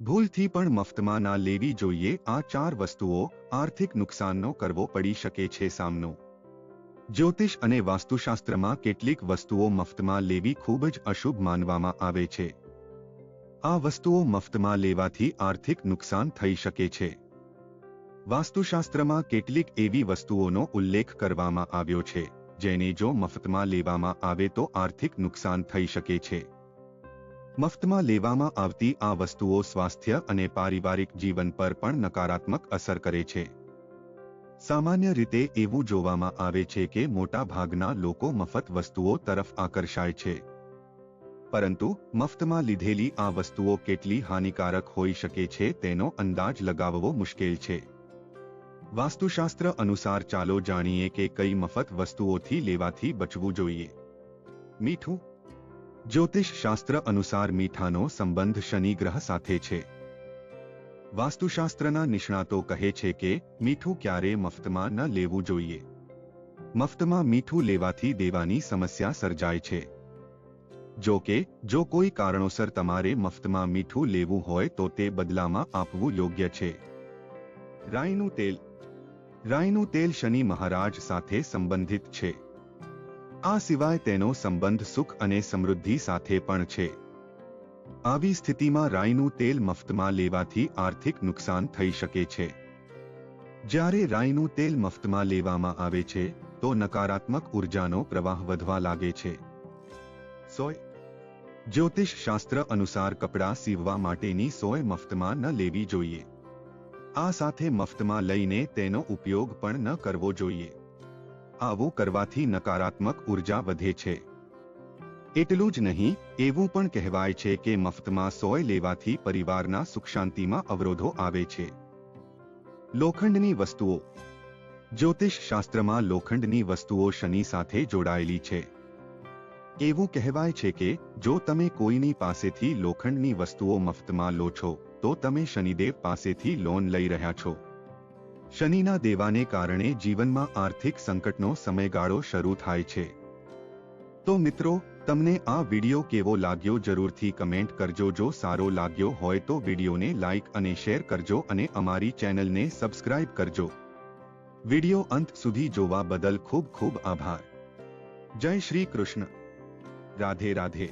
ભૂલથી પણ મફતમાં ના લેવી જોઈએ। આ 4 વસ્તુઓ આર્થિક નુકસાનનો કરવો પડી શકે છે સામનો। જ્યોતિષ અને વાસ્તુશાસ્ત્રમાં કેટલીક વસ્તુઓ મફતમાં લેવી ખૂબ જ અશુભ માનવામાં આવે છે। આ વસ્તુઓ મફતમાં લેવાથી આર્થિક નુકસાન થઈ શકે છે। વાસ્તુશાસ્ત્રમાં કેટલીક એવી વસ્તુઓનો ઉલ્લેખ કરવામાં આવ્યો છે જેને જો મફતમાં લેવામાં આવે તો આર્થિક નુકસાન થઈ શકે છે। મફતમાં લેવામાં આવતી આ વસ્તુઓ સ્વાસ્થ્ય અને પારિવારિક જીવન પર પણ નકારાત્મક અસર કરે છે। સામાન્ય રીતે એવું જોવામાં આવે છે કે મોટા ભાગના લોકો મફત વસ્તુઓ તરફ આકર્ષાય છે, પરંતુ મફતમાં લીધેલી આ વસ્તુઓ કેટલી હાનિકારક હોઈ શકે છે તેનો અંદાજ લગાવવો મુશ્કેલ છે। વાસ્તુશાસ્ત્ર અનુસાર ચાલો જાણીએ કે કઈ મફત વસ્તુઓથી લેવાથી બચવું જોઈએ। મીઠું। જ્યોતિષ શાસ્ત્ર અનુસાર મીઠાનો સંબંધ શનિ ગ્રહ સાથે છે। વાસ્તુશાસ્ત્રના નિષ્ણાતો કહે છે કે મીઠું ક્યારે મફતમાં ન લેવું જોઈએ। મફતમાં મીઠું લેવાથી દેવાની સમસ્યા સર્જાય છે। જો કે જો કોઈ કારણોસર તમારે મફતમાં મીઠું લેવું હોય તો તે બદલામાં આપવું યોગ્ય છે। રાઈનું તેલ। રાઈનું તેલ શનિ મહારાજ સાથે સંબંધિત છે। આ સિવાય તેનો સંબંધ સુખ અને સમૃદ્ધિ સાથે પણ છે। આવી સ્થિતિમાં રાઈનું તેલ મફતમાં લેવાથી આર્થિક નુકસાન થઈ શકે છે। જ્યારે રાઈનું તેલ મફતમાં લેવામાં આવે છે તો નકારાત્મક ઉર્જાનો પ્રવાહ વધવા લાગે છે। સોય। જ્યોતિષ શાસ્ત્ર અનુસાર કપડાં સીવવા માટેની સોય મફતમાં ન લેવી જોઈએ। આ સાથે મફતમાં લઈને તેનો ઉપયોગ પણ ન કરવો જોઈએ। આવું કરવાથી નકારાત્મક ઉર્જા વધે છે। એટલું જ નહીં, એવું પણ કહેવાય છે કે મફતમાં સોય લેવાથી પરિવારના સુખ શાંતિમાં અવરોધો આવે છે। લોખંડની વસ્તુઓ। જ્યોતિષ શાસ્ત્રમાં લોખંડની વસ્તુઓ શનિ સાથે જોડાયેલી છે। એવું કહેવાય છે કે જો તમે કોઈની પાસેથી લોખંડની વસ્તુઓ મફતમાં લો છો તો તમે શનિદેવ પાસેથી લોન લઈ રહ્યા છો। શનિના દેવાને કારણે જીવનમાં આર્થિક સંકટનો સમયગાળો શરૂ થાય છે। તો મિત્રો, તમને આ વિડિયો કેવો લાગ્યો જરૂરથી કમેન્ટ કરજો। જો સારો લાગ્યો હોય તો વિડિયોને લાઈક અને શેર કરજો અને અમારી ચેનલને સબસ્ક્રાઇબ કરજો। વિડિયો અંત સુધી જોવા બદલ ખૂબ ખૂબ આભાર। જય શ્રી કૃષ્ણ। રાધે રાધે।